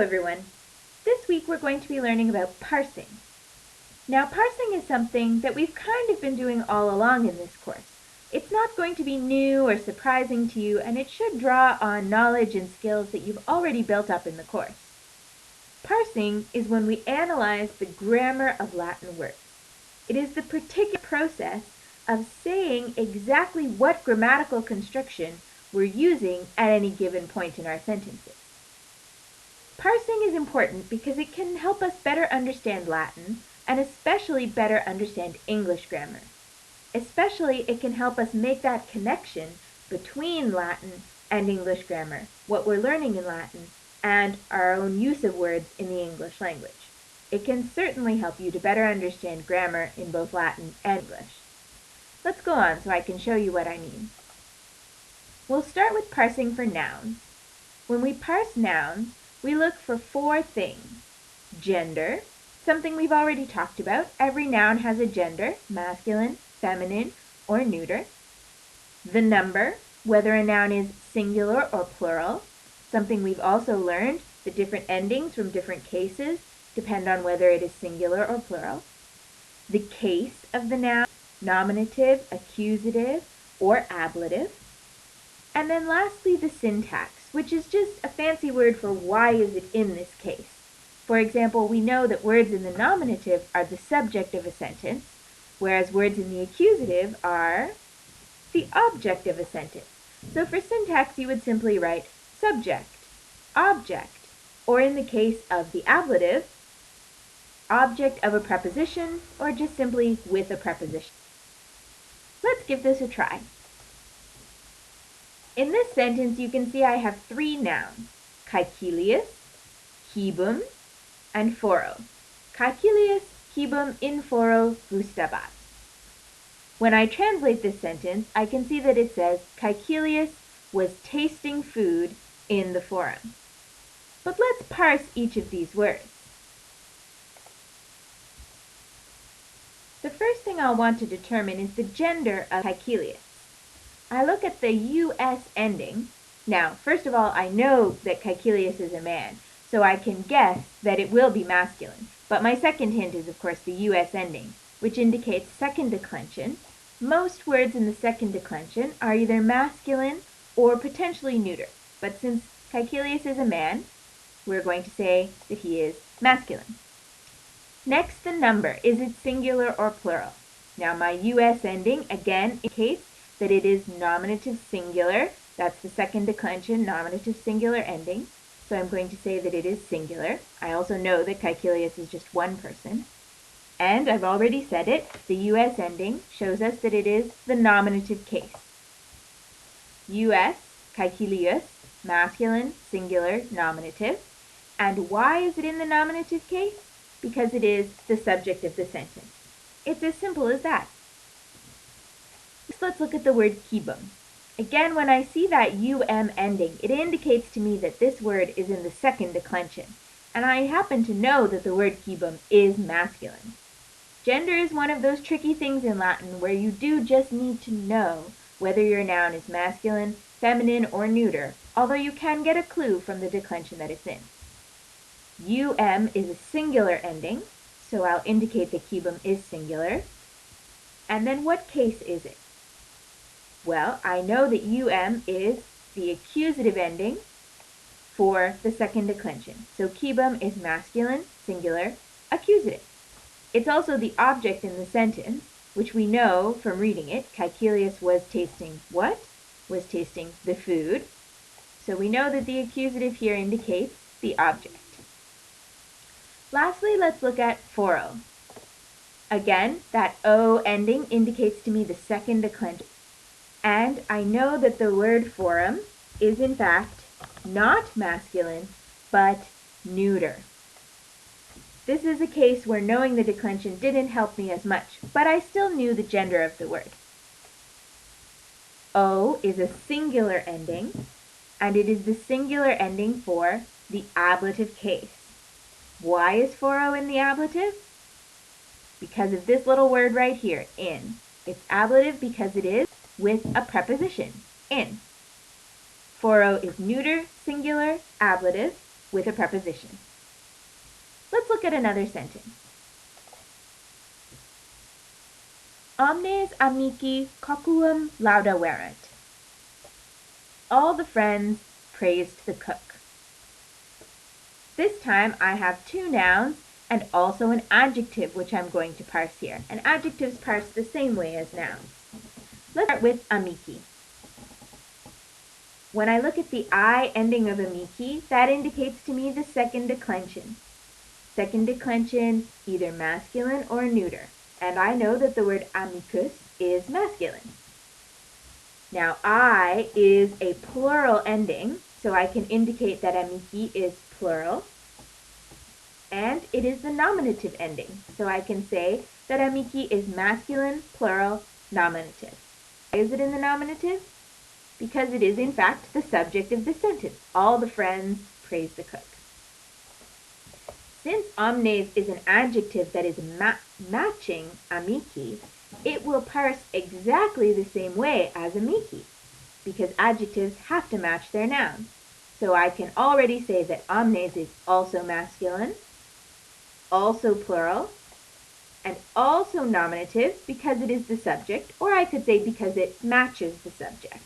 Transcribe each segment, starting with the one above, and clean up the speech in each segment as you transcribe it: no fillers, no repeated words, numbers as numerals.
everyone. This week we're going to be learning about parsing. Now parsing is something that we've kind of been doing all along in this course. It's not going to be new or surprising to you, and it should draw on knowledge and skills that you've already built up in the course. Parsing is when we analyze the grammar of Latin words. It is the particular process of saying exactly what grammatical construction we're using at any given point in our sentences. Parsing is important because it can help us better understand Latin and especially better understand English grammar. Especially, it can help us make that connection between Latin and English grammar, what we're learning in Latin, and our own use of words in the English language. It can certainly help you to better understand grammar in both Latin and English. Let's go on so I can show you what I mean. We'll start with parsing for nouns. When we parse nouns, we look for four things. Gender, something we've already talked about. Every noun has a gender, masculine, feminine, or neuter. The number, whether a noun is singular or plural, something we've also learned. The different endings from different cases depend on whether it is singular or plural. The case of the noun, nominative, accusative, or ablative. And then lastly, the syntax, which is just a fancy word for why is it in this case. For example, we know that words in the nominative are the subject of a sentence, whereas words in the accusative are the object of a sentence. So for syntax, you would simply write subject, object, or in the case of the ablative, object of a preposition, or just simply with a preposition. Let's give this a try. In this sentence, you can see I have three nouns, caecilius, cibum, and foro. Caecilius, cibum, in foro, gustabat. When I translate this sentence, I can see that it says Caecilius was tasting food in the forum. But let's parse each of these words. The first thing I'll want to determine is the gender of Caecilius. I look at the US ending. Now, first of all, I know that Caecilius is a man, so I can guess that it will be masculine. But my second hint is, of course, the US ending, which indicates second declension. Most words in the second declension are either masculine or potentially neuter. But since Caecilius is a man, we're going to say that he is masculine. Next, the number. Is it singular or plural? Now, my US ending, again, indicates that it is nominative singular. That's the second declension, nominative singular ending. So I'm going to say that it is singular. I also know that Caecilius is just one person. And I've already said it, the US ending shows us that it is the nominative case. US, Caecilius, masculine, singular, nominative. And why is it in the nominative case? Because it is the subject of the sentence. It's as simple as that. Let's look at the word cibum. Again, when I see that um ending, it indicates to me that this word is in the second declension. And I happen to know that the word cibum is masculine. Gender is one of those tricky things in Latin where you do just need to know whether your noun is masculine, feminine, or neuter, although you can get a clue from the declension that it's in. Is a singular ending, so I'll indicate that cibum is singular. And then what case is it? Well, I know that is the accusative ending for the second declension. So cibum is masculine, singular, accusative. It's also the object in the sentence, which we know from reading it. Caecilius was tasting what? Was tasting the food. So we know that the accusative here indicates the object. Lastly, let's look at foro. Again, that O ending indicates to me the second declension. And I know that the word forum is in fact not masculine, but neuter. This is a case where knowing the declension didn't help me as much, but I still knew the gender of the word. O is a singular ending, and it is the singular ending for the ablative case. Why is foro in the ablative? Because of this little word right here, in. It's ablative because it is with a preposition, in. Foro is neuter, singular, ablative, with a preposition. Let's look at another sentence. Omnes amici coquum laudaverunt. All the friends praised the cook. This time I have two nouns and also an adjective which I'm going to parse here. And adjectives parse the same way as nouns. Let's start with amici. When I look at the I ending of amici, that indicates to me the second declension. Second declension, either masculine or neuter. And I know that the word amicus is masculine. Now, I is a plural ending, so I can indicate that amici is plural. And it is the nominative ending, so I can say that amici is masculine, plural, nominative. Why is it in the nominative? Because it is, in fact, the subject of the sentence. All the friends praise the cook. Since omnes is an adjective that is matching amici, it will parse exactly the same way as amici, because adjectives have to match their nouns. So I can already say that omnes is also masculine, also plural, and also nominative because it is the subject, or I could say because it matches the subject.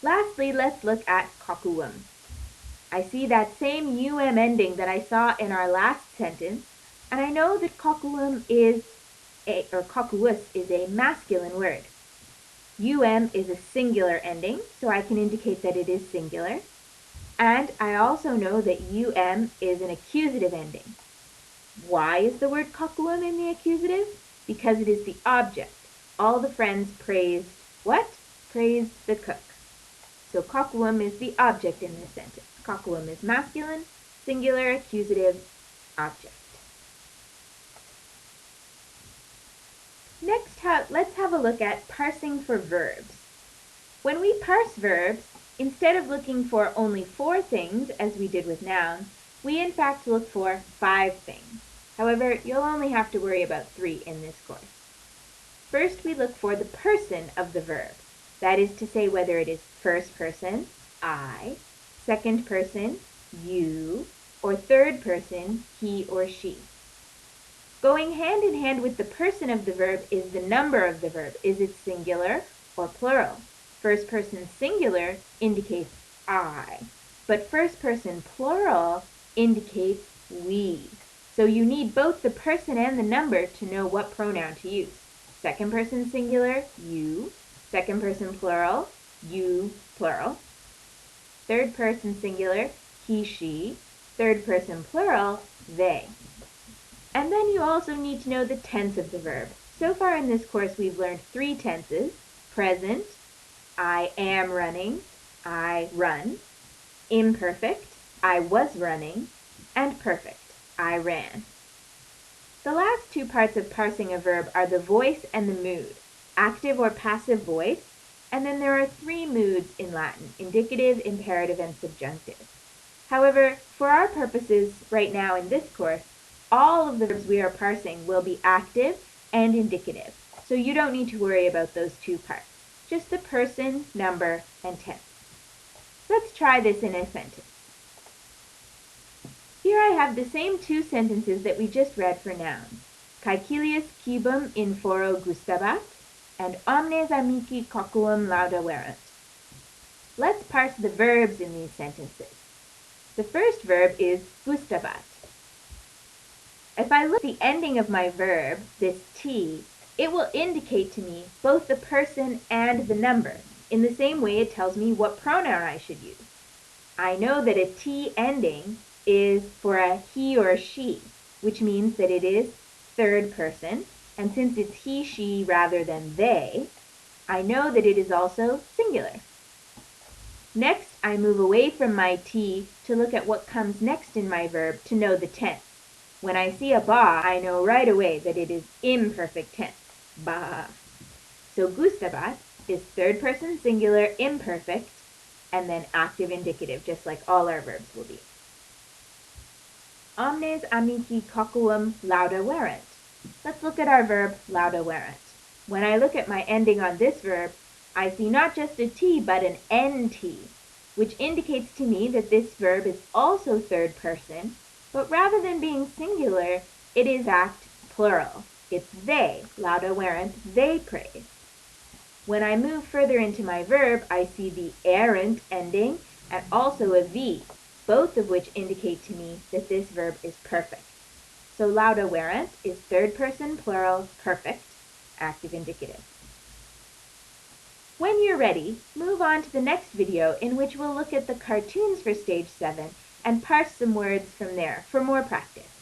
Lastly, let's look at coquum. I see that same um ending that I saw in our last sentence, and I know that coquus is a masculine word. Is a singular ending, so I can indicate that it is singular. And I also know that is an accusative ending. Why is the word coquum in the accusative? Because it is the object. All the friends praised what? Praised the cook. So coquum is the object in this sentence. Coquum is masculine, singular, accusative, object. Next, let's have a look at parsing for verbs. When we parse verbs, instead of looking for only 4 things, as we did with nouns, we in fact look for 5 things. However, you'll only have to worry about 3 in this course. First, we look for the person of the verb. That is to say whether it is first person, I, second person, you, or third person, he or she. Going hand in hand with the person of the verb is the number of the verb. Is it singular or plural? First person singular indicates I, but first person plural indicates we. So you need both the person and the number to know what pronoun to use. Second person singular, you. Second person plural, you, plural. Third person singular, he, she. Third person plural, they. And then you also need to know the tense of the verb. So far in this course we've learned 3 tenses: present, I am running, I run; imperfect, I was running; and perfect, I ran. The last 2 parts of parsing a verb are the voice and the mood, active or passive voice, and then there are 3 moods in Latin: indicative, imperative, and subjunctive. However, for our purposes right now in this course, all of the verbs we are parsing will be active and indicative, so you don't need to worry about those 2 parts, just the person, number, and tense. Let's try this in a sentence. Here I have the same 2 sentences that we just read for nouns. Caecilius cibum in foro gustabat, and omnes amici coquum laudaverunt. Let's parse the verbs in these sentences. The first verb is gustabat. If I look at the ending of my verb, this T, it will indicate to me both the person and the number. In the same way it tells me what pronoun I should use. I know that a T ending is for a he or she, which means that it is third person, and since it's he, she rather than they, I know that it is also singular. Next, I move away from my T to look at what comes next in my verb to know the tense. When I see a ba, I know right away that it is imperfect tense. Ba. So gustabat is third person singular, imperfect, and then active indicative, just like all our verbs will be. Omnes amici coquum laudaverunt. Let's look at our verb laudaverunt. When I look at my ending on this verb, I see not just a T, but an NT, which indicates to me that this verb is also third person, but rather than being singular, it is act plural. It's they, lauda weren't, they praise. When I move further into my verb, I see the erant ending and also a V, both of which indicate to me that this verb is perfect. So lauda weren't is third person plural perfect, active indicative. When you're ready, move on to the next video in which we'll look at the cartoons for stage 7 and parse some words from there for more practice.